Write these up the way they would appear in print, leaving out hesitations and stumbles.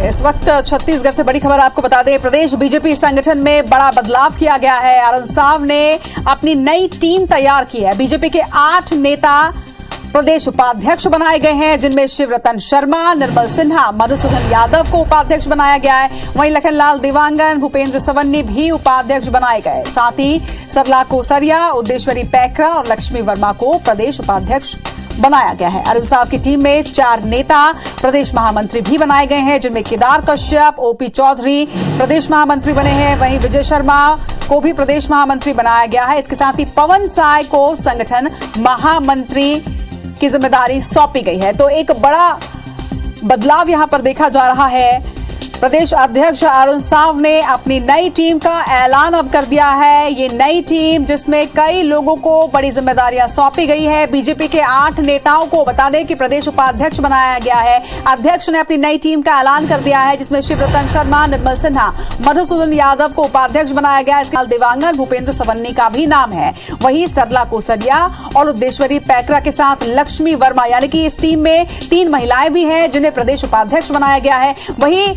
इस वक्त छत्तीसगढ़ से बड़ी खबर आपको बता दें, प्रदेश बीजेपी संगठन में बड़ा बदलाव किया गया है। अरुण साव ने अपनी नई टीम तैयार की है। बीजेपी के 8 नेता प्रदेश उपाध्यक्ष बनाए गए हैं, जिनमें शिवरतन शर्मा, निर्मल सिन्हा, मधुसूदन यादव को उपाध्यक्ष बनाया गया है। वहीं लखनलाल देवांगन, भूपेंद्र सवन्नी भी उपाध्यक्ष बनाए गए। साथ ही सरला कोसरिया, उद्देश्वरी पैकरा और लक्ष्मी वर्मा को प्रदेश उपाध्यक्ष बनाया गया है। अरुण साव की टीम में 4 नेता प्रदेश महामंत्री भी बनाए गए हैं, जिनमें केदार कश्यप, ओपी चौधरी प्रदेश महामंत्री बने हैं। वहीं विजय शर्मा को भी प्रदेश महामंत्री बनाया गया है। इसके साथ ही पवन साय को संगठन महामंत्री की जिम्मेदारी सौंपी गई है। तो एक बड़ा बदलाव यहां पर देखा जा रहा है। प्रदेश अध्यक्ष अरुण साव ने अपनी नई टीम का ऐलान अब कर दिया है। ये नई टीम जिसमें कई लोगों को बड़ी जिम्मेदारियां सौंपी गई है। बीजेपी के 8 नेताओं को बता दें कि प्रदेश उपाध्यक्ष बनाया गया है। अध्यक्ष ने अपनी नई टीम का ऐलान कर दिया है, जिसमें शिवरतन शर्मा, निर्मल सिन्हा, मधुसूदन यादव को उपाध्यक्ष बनाया गया है। इसके देवांगन, भूपेंद्र सवन्नी का भी नाम है। वहीं सरला कोसरिया और उद्देश्वरी पैकरा के साथ लक्ष्मी वर्मा, यानी कि इस टीम में 3 महिलाएं भी हैं, जिन्हें प्रदेश उपाध्यक्ष बनाया गया है। वहीं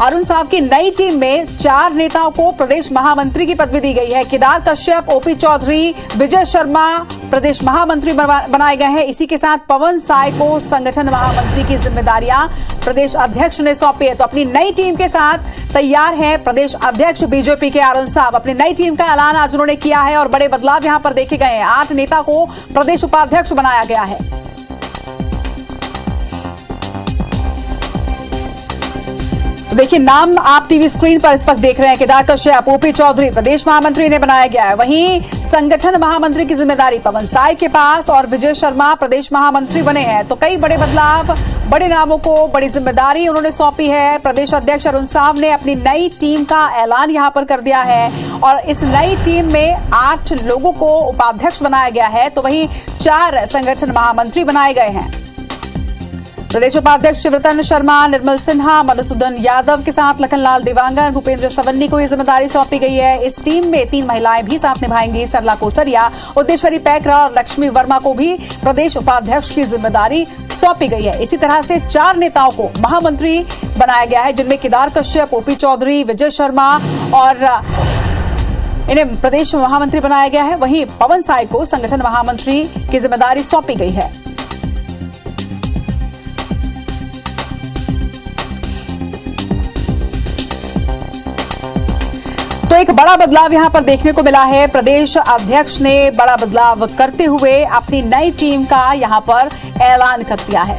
अरुण साव की नई टीम में 4 नेताओं को प्रदेश महामंत्री की पदवी दी गई है। केदार कश्यप, ओपी चौधरी, विजय शर्मा प्रदेश महामंत्री बनाए गए हैं। इसी के साथ पवन साय को संगठन महामंत्री की जिम्मेदारियां प्रदेश अध्यक्ष ने सौंपी है। तो अपनी नई टीम के साथ तैयार है प्रदेश अध्यक्ष बीजेपी के अरुण साव। अपनी नई टीम का ऐलान आज उन्होंने किया है और बड़े बदलाव यहां पर देखे गए हैं। 8 नेता को प्रदेश उपाध्यक्ष बनाया गया है। तो देखिए, नाम आप टीवी स्क्रीन पर इस वक्त देख रहे हैं। केदार कश्यप, ओपी चौधरी प्रदेश महामंत्री ने बनाया गया है। वहीं संगठन महामंत्री की जिम्मेदारी पवन साय के पास और विजय शर्मा प्रदेश महामंत्री बने हैं। तो कई बड़े बदलाव, बड़े नामों को बड़ी जिम्मेदारी उन्होंने सौंपी है। प्रदेश अध्यक्ष अरुण साव ने अपनी नई टीम का ऐलान यहां पर कर दिया है और इस नई टीम में 8 लोगों को उपाध्यक्ष बनाया गया है। तो वहीं 4 संगठन महामंत्री बनाए गए हैं। प्रदेश उपाध्यक्ष शिवरतन शर्मा, निर्मल सिन्हा, मधुसूदन यादव के साथ लखनलाल देवांगन, भूपेंद्र सवन्नी को यह जिम्मेदारी सौंपी गई है। इस टीम में 3 महिलाएं भी साथ निभाएंगी। सरला कोसरिया, उद्देश्वरी पैकरा और लक्ष्मी वर्मा को भी प्रदेश उपाध्यक्ष की जिम्मेदारी सौंपी गई है। इसी तरह से 4 नेताओं को महामंत्री बनाया गया है, जिनमें केदार कश्यप, ओपी चौधरी, विजय शर्मा और इन्हें प्रदेश महामंत्री बनाया गया है। वहीं पवन साय को संगठन महामंत्री की जिम्मेदारी सौंपी गई है। तो एक बड़ा बदलाव यहां पर देखने को मिला है। प्रदेश अध्यक्ष ने बड़ा बदलाव करते हुए अपनी नई टीम का यहां पर ऐलान कर दिया है।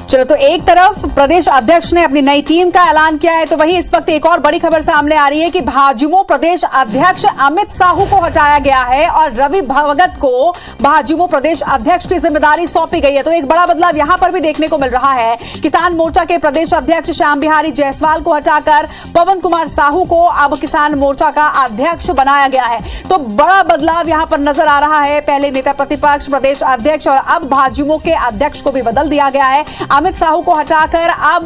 चलो, तो एक तरफ प्रदेश अध्यक्ष ने अपनी नई टीम का ऐलान किया है, तो वहीं इस वक्त एक और बड़ी खबर सामने आ रही है कि भाजयुमो प्रदेश अध्यक्ष अमित साहू को हटाया गया है और रवि भगत को भाजयुमो प्रदेश अध्यक्ष की जिम्मेदारी सौंपी गई है। तो एक बड़ा बदलाव यहां पर भी देखने को मिल रहा है। किसान मोर्चा के प्रदेश अध्यक्ष श्याम बिहारी जायसवाल को हटाकर पवन कुमार साहू को अब किसान मोर्चा का अध्यक्ष बनाया गया है। तो बड़ा बदलाव यहां पर नजर आ रहा है। पहले नेता प्रतिपक्ष, प्रदेश अध्यक्ष और अब भाजयुमो के अध्यक्ष को भी बदल दिया गया है। अमित साहू को हटाकर अब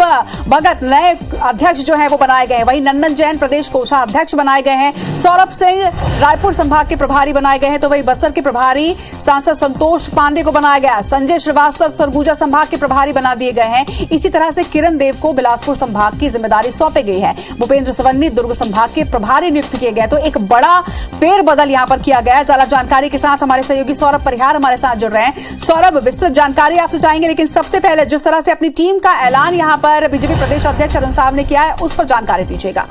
भगत नए अध्यक्ष जो है वो बनाए गए हैं। वहीं नंदन जैन प्रदेश कोषाध्यक्ष बनाए गए हैं। सौरभ सिंह रायपुर संभाग के प्रभारी बनाए गए हैं। तो वहीं बस्तर के प्रभारी सांसद संतोष पांडे को बनाया गया। संजय श्रीवास्तव सरगुजा संभाग के प्रभारी बना दिए गए हैं। इसी तरह से किरण देव को बिलासपुर संभाग की जिम्मेदारी सौंपी गई है। भूपेंद्र सवन्नी दुर्ग संभाग के प्रभारी नियुक्त किए गए। तो एक बड़ा फेरबदल यहां पर किया गया है। ज्यादा जानकारी के साथ हमारे सहयोगी सौरभ परिहार हमारे साथ जुड़ रहे हैं। सौरभ, विस्तृत जानकारी आपसे चाहेंगे, लेकिन सबसे पहले जिस तरह से अपनी टीम का ऐलान यहां पर बीजेपी प्रदेश अध्यक्ष अरुण साव ने किया है, उस पर जानकारी दीजिएगा।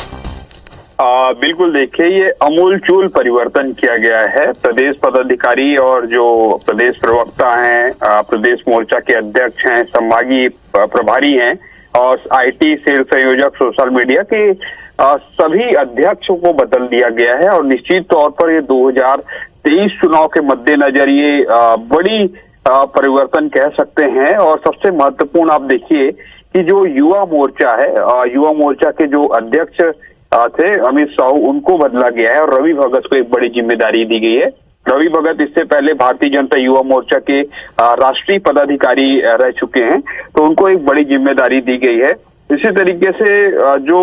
बिल्कुल, देखिए, ये अमूलचूल परिवर्तन किया गया है। प्रदेश पदाधिकारी और जो प्रदेश प्रवक्ता हैं, प्रदेश मोर्चा के अध्यक्ष हैं, संभागीय प्रभारी हैं और आईटी सेल संयोजक सोशल मीडिया के सभी अध्यक्षों को बदल दिया गया है। और निश्चित तौर पर ये 2023 चुनाव के मद्देनजर ये बड़ी परिवर्तन कह सकते हैं। और सबसे महत्वपूर्ण आप देखिए कि जो युवा मोर्चा है, युवा मोर्चा के जो अध्यक्ष थे अमित साहू, उनको बदला गया है और रवि भगत को एक बड़ी जिम्मेदारी दी गई है। रवि भगत इससे पहले भारतीय जनता युवा मोर्चा के राष्ट्रीय पदाधिकारी रह चुके हैं, तो उनको एक बड़ी जिम्मेदारी दी गई है। इसी तरीके से जो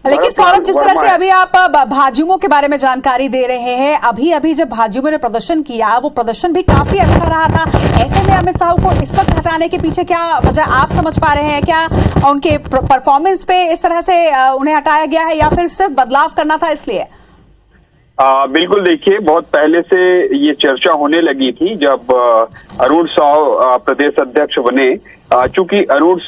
लेकिन सौरभ, जिस तरह से अभी आप भाजयुमो के बारे में जानकारी दे रहे हैं, अभी जब भाजयुमो ने प्रदर्शन किया, वो प्रदर्शन भी काफी अच्छा रहा था। ऐसे में अमित शाह को इस वक्त हटाने के पीछे क्या वजह आप समझ पा रहे हैं? क्या उनके परफॉर्मेंस पे इस तरह से उन्हें हटाया गया है, या फिर सिर्फ बदलाव करना था इसलिए? बिल्कुल, देखिए, बहुत पहले से ये चर्चा होने लगी थी जब अरुण साव प्रदेश अध्यक्ष बने। चूंकि अरुण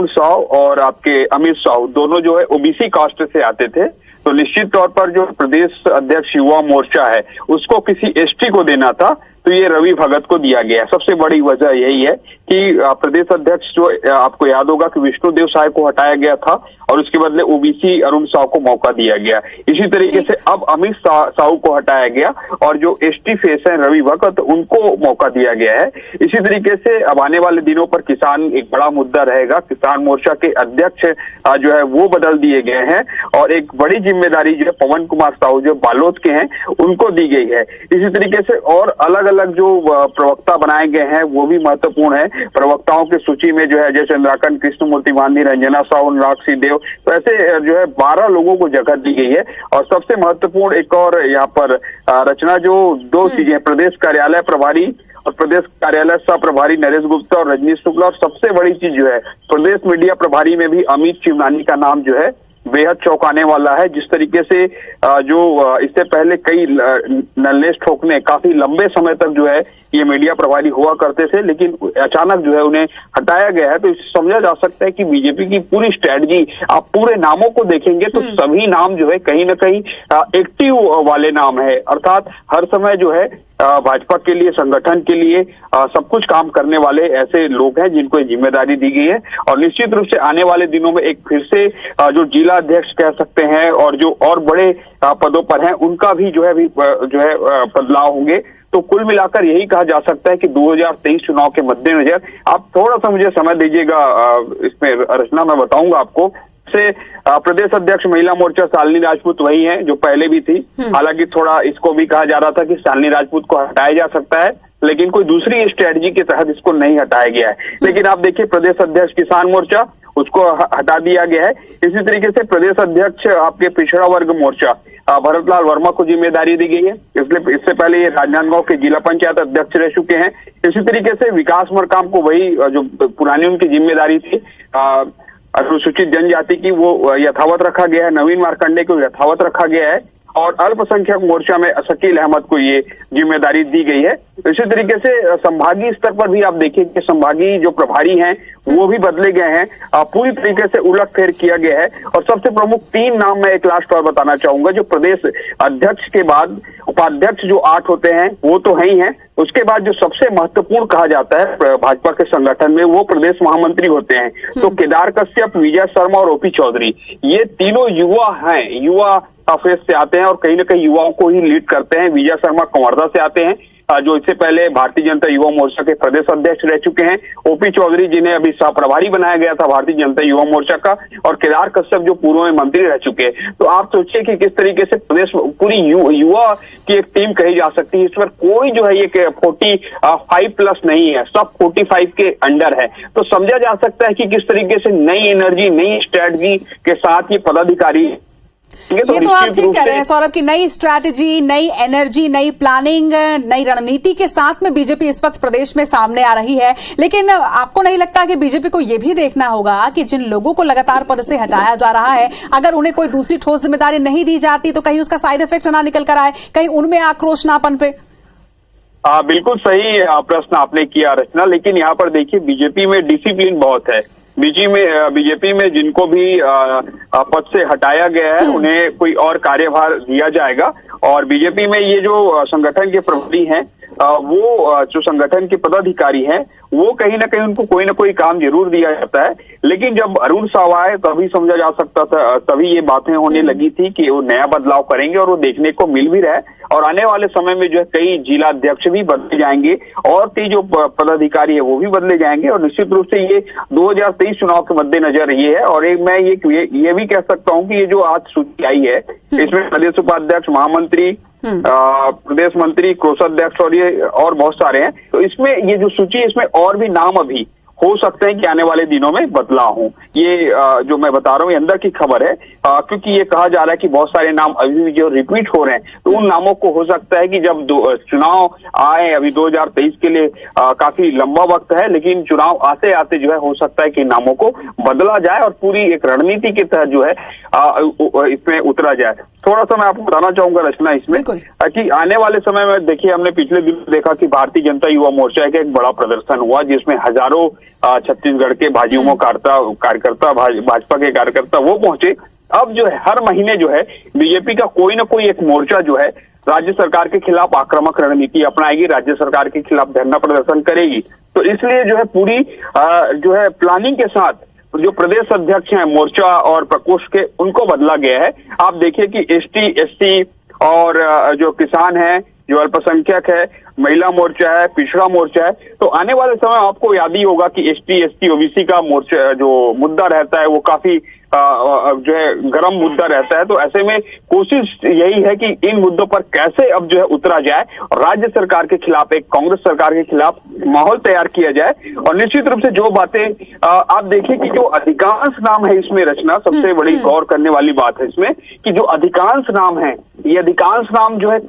साव और आपके अमित शाह दोनों जो है ओबीसी कास्ट से आते थे, तो निश्चित तौर पर जो प्रदेश अध्यक्ष युवा मोर्चा है उसको किसी एसटी को देना था, तो ये रवि भगत को दिया गया। सबसे बड़ी वजह यही है कि प्रदेश अध्यक्ष जो आपको याद होगा कि विष्णुदेव साय को हटाया गया था और उसके बदले ओबीसी अरुण साव को मौका दिया गया। इसी तरीके से अब अमित शाह को हटाया गया और जो एसटी फेस है रवि भगत, उनको मौका दिया गया है। इसी तरीके से अब आने वाले दिनों पर किसान एक बड़ा मुद्दा रहेगा। किसान मोर्चा के अध्यक्ष जो है वो बदल दिए गए हैं और एक बड़ी जिम्मेदारी जो है पवन कुमार साहू जो बालोद के हैं उनको दी गई है। इसी तरीके से और अलग अलग जो प्रवक्ता बनाए गए हैं वो भी महत्वपूर्ण है। प्रवक्ताओं की सूची में जो है अजय चंद्राकंत, कृष्णमूर्ति गांधी, रंजना साहू, अनुराग सिंहदेव, तो ऐसे जो है 12 लोगों को जगह दी गई है। और सबसे महत्वपूर्ण एक और यहाँ पर रचना, जो 2 चीजें, प्रदेश कार्यालय प्रभारी और प्रदेश कार्यालय सह प्रभारी नरेश गुप्ता और रजनीश शुक्ला, और सबसे बड़ी चीज जो है प्रदेश मीडिया प्रभारी में भी अमित शिवनानी का नाम जो है बेहद चौंकाने वाला है। जिस तरीके से जो इससे पहले कई नल्लेस ठोकने काफी लंबे समय तक जो है ये मीडिया प्रभारी हुआ करते थे, लेकिन अचानक जो है उन्हें हटाया गया है। तो इससे समझा जा सकता है कि बीजेपी की पूरी स्ट्रेटजी, आप पूरे नामों को देखेंगे तो सभी नाम जो है कहीं ना कहीं एक्टिव वाले नाम है, अर्थात हर समय जो है भाजपा के लिए, संगठन के लिए सब कुछ काम करने वाले ऐसे लोग हैं जिनको जिम्मेदारी दी गई है। और निश्चित रूप से आने वाले दिनों में एक फिर से जो जिला अध्यक्ष कह सकते हैं और जो और बड़े पदों पर हैं उनका भी जो है बदलाव होंगे। तो कुल मिलाकर यही कहा जा सकता है कि 2023 चुनाव के मद्देनजर, आप थोड़ा सा मुझे समय दीजिएगा, इसमें रचना मैं बताऊंगा आपको। से प्रदेश अध्यक्ष महिला मोर्चा शालिनी राजपूत वही है जो पहले भी थी। हालांकि थोड़ा इसको भी कहा जा रहा था कि शालिनी राजपूत को हटाया जा सकता है, लेकिन कोई दूसरी स्ट्रेटजी के तहत इसको नहीं हटाया गया है। लेकिन आप देखिए, प्रदेश अध्यक्ष किसान मोर्चा, उसको हटा दिया गया है। इसी तरीके से प्रदेश अध्यक्ष आपके पिछड़ा वर्ग मोर्चा भरतलाल वर्मा को जिम्मेदारी दी गई है, इसलिए इससे पहले ये राजनांदगांव के जिला पंचायत अध्यक्ष रह चुके हैं। इसी तरीके से विकास मरकाम को वही जो पुरानी उनकी जिम्मेदारी थी अनुसूचित जनजाति की, वो यथावत रखा गया है। नवीन मार्कंडे को यथावत रखा गया है और अल्पसंख्यक मोर्चा में शकील अहमद को ये जिम्मेदारी दी गई है। इसी तरीके से संभागीय स्तर पर भी आप देखिए कि संभागीय जो प्रभारी हैं वो भी बदले गए हैं, पूरी तरीके से उलटफेर किया गया है। और सबसे प्रमुख 3 नाम मैं एक लास्ट और बताना चाहूंगा, जो प्रदेश अध्यक्ष के बाद उपाध्यक्ष जो 8 होते हैं वो तो है ही हैं, उसके बाद जो सबसे महत्वपूर्ण कहा जाता है भाजपा के संगठन में वो प्रदेश महामंत्री होते हैं। तो केदार कश्यप, विजय शर्मा और ओपी चौधरी, ये तीनों युवा हैं, युवा फेस से आते हैं और कहीं ना कहीं युवाओं को ही लीड करते हैं। विजय शर्मा कंवर्धा से आते हैं जो इससे पहले भारतीय जनता युवा मोर्चा के प्रदेश अध्यक्ष रह चुके हैं। ओपी चौधरी जिन्हें अभी सह प्रभारी बनाया गया था भारतीय जनता युवा मोर्चा का, और केदार कश्यप जो पूर्व में मंत्री रह चुके हैं। तो आप सोचिए कि किस तरीके से प्रदेश पूरी युवा की एक टीम कही जा सकती है। इस पर कोई जो है ये 45 प्लस नहीं है, सब 45 के अंडर है। तो समझा जा सकता है कि किस तरीके से नई एनर्जी, नई स्ट्रेटजी के साथ ये पदाधिकारी, ये तो आप ठीक कह रहे हैं सौरभ की नई स्ट्रैटेजी, नई एनर्जी, नई प्लानिंग, नई रणनीति के साथ में बीजेपी इस वक्त प्रदेश में सामने आ रही है। लेकिन आपको नहीं लगता कि बीजेपी को यह भी देखना होगा कि जिन लोगों को लगातार पद से हटाया जा रहा है, अगर उन्हें कोई दूसरी ठोस जिम्मेदारी नहीं दी जाती तो कहीं उसका साइड इफेक्ट ना निकल कर आए, कहीं उनमें आक्रोश ना पनपे? बिल्कुल सही प्रश्न आपने किया रचना, लेकिन यहाँ पर देखिए बीजेपी में डिसिप्लिन बहुत है। बीजेपी में जिनको भी पद से हटाया गया है उन्हें कोई और कार्यभार दिया जाएगा। और बीजेपी में ये जो संगठन के प्रभारी हैं, वो जो संगठन के पदाधिकारी हैं, वो कहीं ना कहीं उनको कोई ना कोई काम जरूर दिया जाता है। लेकिन जब अरुण साव आए तभी समझा जा सकता था, तभी ये बातें होने लगी थी कि वो नया बदलाव करेंगे और वो देखने को मिल भी रहा है। और आने वाले समय में जो है कई जिला अध्यक्ष भी बदले जाएंगे और कई जो पदाधिकारी है वो भी बदले जाएंगे। और निश्चित रूप से ये 2023 चुनाव के मद्देनजर ये है। और एक मैं ये भी कह सकता हूँ कि ये जो आज सूची आई है इसमें प्रदेश उपाध्यक्ष, महामंत्री, प्रदेश मंत्री, कोषाध्यक्ष और ये और बहुत सारे हैं। तो इसमें ये जो सूची, इसमें और भी नाम अभी हो सकते हैं कि आने वाले दिनों में बदलाव हो। ये जो मैं बता रहा हूँ ये अंदर की खबर है, क्योंकि ये कहा जा रहा है कि बहुत सारे नाम अभी भी जो रिपीट हो रहे हैं, तो उन नामों को हो सकता है कि जब चुनाव आए, अभी 2023 के लिए काफी लंबा वक्त है, लेकिन चुनाव आते आते जो है हो सकता है कि नामों को बदला जाए और पूरी एक रणनीति के तहत जो है इसमें उतरा जाए। थोड़ा सा मैं आपको बताना चाहूंगा रचना इसमें कि आने वाले समय में देखिए, हमने पिछले दिन देखा कि भारतीय जनता युवा मोर्चा का एक बड़ा प्रदर्शन हुआ जिसमें हजारों छत्तीसगढ़ के भाजयुमो कार्यकर्ता भाजपा के कार्यकर्ता वो पहुंचे। अब जो है हर महीने जो है बीजेपी का कोई ना कोई एक मोर्चा जो है राज्य सरकार के खिलाफ आक्रामक रणनीति अपनाएगी, राज्य सरकार के खिलाफ धरना प्रदर्शन करेगी। तो इसलिए जो है पूरी जो है प्लानिंग के साथ जो प्रदेश अध्यक्ष हैं मोर्चा और प्रकोष्ठ के, उनको बदला गया है। आप देखिए कि एसटी, एससी और जो किसान हैं, जो अल्पसंख्यक है, महिला मोर्चा है, पिछड़ा मोर्चा है, तो आने वाले समय आपको याद ही होगा कि एसटी, एसटी, ओबीसी का मोर्चा जो मुद्दा रहता है वो काफी जो है गर्म मुद्दा रहता है। तो ऐसे में कोशिश यही है कि इन मुद्दों पर कैसे अब जो है उतरा जाए और राज्य सरकार के खिलाफ, एक कांग्रेस सरकार के खिलाफ माहौल तैयार किया जाए। और निश्चित रूप से जो बातें आप देखिए कि जो अधिकांश नाम है इसमें रचना, सबसे बड़ी गौर करने वाली बात है इसमें कि जो अधिकांश नाम है, ये अधिकांश नाम जो है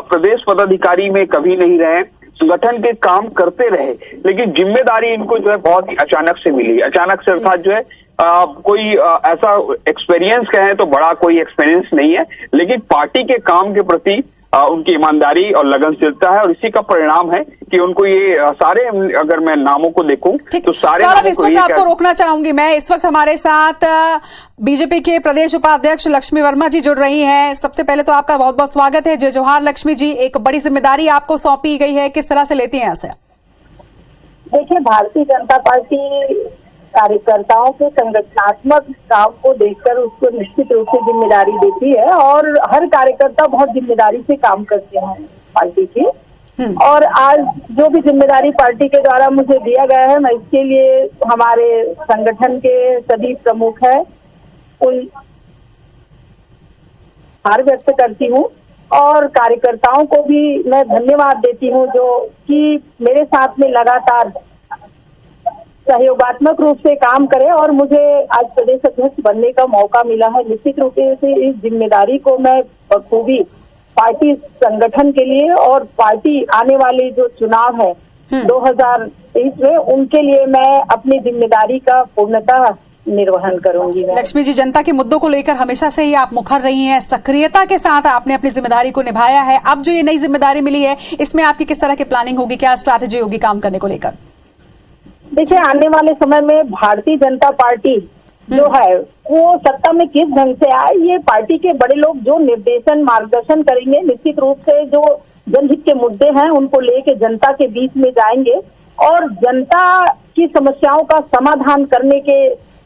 प्रदेश पदाधिकारी में कभी नहीं रहे, संगठन के काम करते रहे, लेकिन जिम्मेदारी इनको जो है बहुत ही अचानक से मिली। अचानक से अर्थात जो है कोई ऐसा एक्सपीरियंस कहें तो बड़ा कोई एक्सपीरियंस नहीं है, लेकिन पार्टी के काम के प्रति उनकी ईमानदारी और लगनशीलता है और इसी का परिणाम है कि उनको ये सारे, अगर मैं नामों को देखूं तो सारे नामों इस वक्त आपको रोकना चाहूंगी मैं। इस वक्त हमारे साथ बीजेपी के प्रदेश उपाध्यक्ष लक्ष्मी वर्मा जी जुड़ रही हैं। सबसे पहले तो आपका बहुत बहुत स्वागत है। जय जोहार लक्ष्मी जी, एक बड़ी जिम्मेदारी आपको सौंपी गई है, किस तरह से लेती हैं ऐसे? देखिए, भारतीय जनता पार्टी कार्यकर्ताओं के संगठनात्मक काम को देखकर उसको निश्चित रूप से जिम्मेदारी देती है और हर कार्यकर्ता बहुत जिम्मेदारी से काम करते हैं पार्टी की। और आज जो भी जिम्मेदारी पार्टी के द्वारा मुझे दिया गया है, मैं इसके लिए हमारे संगठन के सभी प्रमुख हैं उन आभार व्यक्त करती हूँ और कार्यकर्ताओं को भी मैं धन्यवाद देती हूँ जो कि मेरे साथ में लगातार सहयोगात्मक रूप से काम करे और मुझे आज प्रदेश अध्यक्ष बनने का मौका मिला है। निश्चित रूप से इस जिम्मेदारी को मैं बखूबी पार्टी संगठन के लिए और पार्टी आने वाले जो चुनाव है 2023 में, उनके लिए मैं अपनी जिम्मेदारी का पूर्णतः निर्वहन करूंगी। लक्ष्मी जी, जनता के मुद्दों को लेकर हमेशा से ही आप मुखर रही हैं, सक्रियता के साथ आपने अपनी जिम्मेदारी को निभाया है। अब जो ये नई जिम्मेदारी मिली है, इसमें आपकी किस तरह की प्लानिंग होगी, क्या स्ट्रैटेजी होगी काम करने को लेकर? देखिए, आने वाले समय में भारतीय जनता पार्टी जो है वो सत्ता में किस ढंग से आए, ये पार्टी के बड़े लोग जो निर्देशन मार्गदर्शन करेंगे। निश्चित रूप से जो जनहित के मुद्दे हैं उनको लेके जनता के बीच में जाएंगे और जनता की समस्याओं का समाधान करने के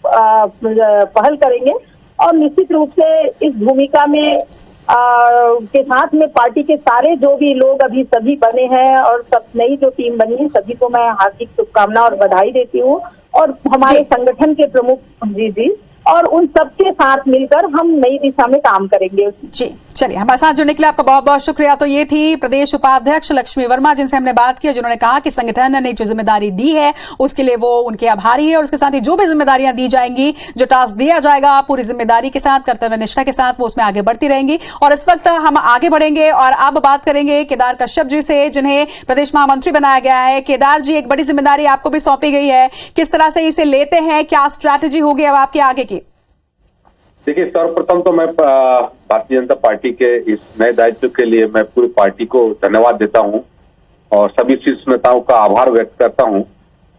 पहल करेंगे। और निश्चित रूप से इस भूमिका में के साथ में पार्टी के सारे जो भी लोग अभी सभी बने हैं और सब नई जो टीम बनी है, सभी को मैं हार्दिक शुभकामना और बधाई देती हूँ। और हमारे संगठन के प्रमुख जी और उन सबके साथ मिलकर हम नई दिशा में काम करेंगे। जी, चलिए, हमारे साथ जुड़ने के लिए आपका बहुत बहुत शुक्रिया। तो ये थी प्रदेश उपाध्यक्ष लक्ष्मी वर्मा जिनसे हमने बात की, जिन्होंने कहा कि संगठन ने जो जिम्मेदारी दी है उसके लिए वो उनके आभारी है और उसके साथ ही जो भी जिम्मेदारियां दी जाएंगी, जो टास्क दिया जाएगा, पूरी जिम्मेदारी के साथ, कर्तव्य निष्ठा के साथ वो उसमें आगे बढ़ती रहेंगी। और इस वक्त हम आगे बढ़ेंगे और अब बात करेंगे केदार कश्यप जी से, जिन्हें प्रदेश महामंत्री बनाया गया है। केदार जी, एक बड़ी जिम्मेदारी आपको भी सौंपी गई है, किस तरह से इसे लेते हैं, क्या स्ट्रैटेजी होगी अब आपके आगे की? देखिए, सर्वप्रथम तो मैं भारतीय जनता पार्टी के इस नए दायित्व के लिए मैं पूरी पार्टी को धन्यवाद देता हूं और सभी शीर्ष नेताओं का आभार व्यक्त करता हूं।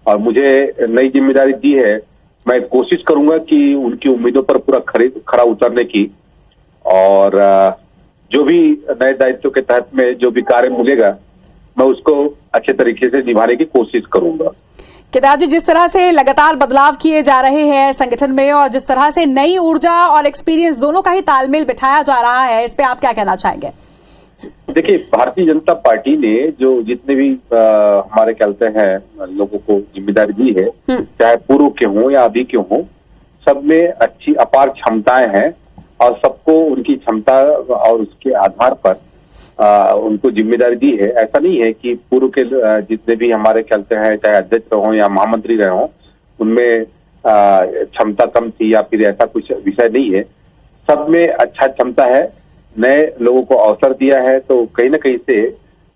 और मुझे नई जिम्मेदारी दी है, मैं कोशिश करूंगा कि उनकी उम्मीदों पर पूरा खरा उतरने की और जो भी नए दायित्व के तहत में जो भी कार्य मिलेगा मैं उसको अच्छे तरीके से निभाने की कोशिश करूंगा। केदार जी, जिस तरह से लगातार बदलाव किए जा रहे हैं संगठन में और जिस तरह से नई ऊर्जा और एक्सपीरियंस दोनों का ही तालमेल बिठाया जा रहा है, इस पे आप क्या कहना चाहेंगे? देखिए, भारतीय जनता पार्टी ने जो जितने भी हमारे कहते हैं लोगों को जिम्मेदारी दी है, चाहे पूर्व के हों या अभी के हों, सब में अच्छी अपार क्षमताएं हैं और सबको उनकी क्षमता और उसके आधार पर उनको जिम्मेदारी दी है। ऐसा नहीं है कि पूर्व के जितने भी हमारे चलते हैं, चाहे अध्यक्ष रहो या महामंत्री रहे हों, उनमें क्षमता कम थी या फिर ऐसा कुछ विषय नहीं है। सब में अच्छा क्षमता है, नए लोगों को अवसर दिया है, तो कहीं ना कहीं से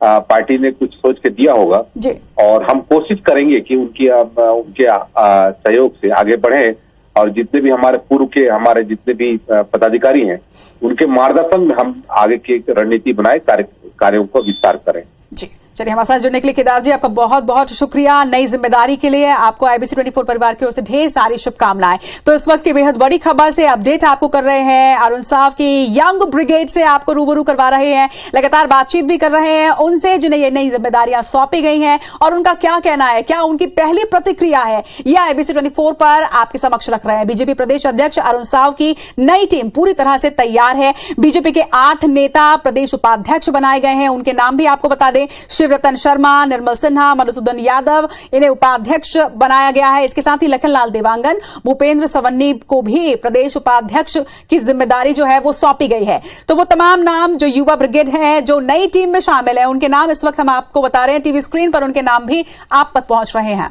पार्टी ने कुछ सोच के दिया होगा जी। और हम कोशिश करेंगे कि उनके सहयोग से आगे बढ़े और जितने भी हमारे पूर्व के हमारे जितने भी पदाधिकारी हैं, उनके मार्गदर्शन में हम आगे की रणनीति बनाए, कार्यों को विस्तार करें। जी, चलिए हमारे साथ जुड़ने के लिए केदार जी आपका बहुत बहुत शुक्रिया। नई जिम्मेदारी के लिए आपको IBC 24 परिवार की ओर से ढेर सारी शुभकामनाएं। तो इस वक्त की बेहद बड़ी खबर से अपडेट आपको कर रहे हैं, अरुण साव की यंग ब्रिगेड से आपको रूबरू करवा रहे हैं, लगातार बातचीत भी कर रहे हैं उनसे जिन्हें ये नई जिम्मेदारियां सौंपी गई हैं और उनका क्या कहना है, क्या उनकी पहली प्रतिक्रिया है, यह IBC 24 पर आपके समक्ष रख रहे हैं। बीजेपी प्रदेश अध्यक्ष अरुण साव की नई टीम पूरी तरह से तैयार है। बीजेपी के 8 नेता प्रदेश उपाध्यक्ष बनाए गए हैं, उनके नाम भी आपको बता दें, शिवरतन शर्मा, निर्मल सिन्हा, मधुसूदन यादव, इन्हें उपाध्यक्ष बनाया गया है। इसके साथ ही लखनलाल देवांगन, भूपेंद्र सवन्नी को भी प्रदेश उपाध्यक्ष की जिम्मेदारी जो है वो सौंपी गई है। तो वो तमाम नाम जो युवा ब्रिगेड है, जो नई टीम में शामिल है, उनके नाम इस वक्त हम आपको बता रहे हैं, टीवी स्क्रीन पर उनके नाम भी आप तक पहुंच रहे हैं।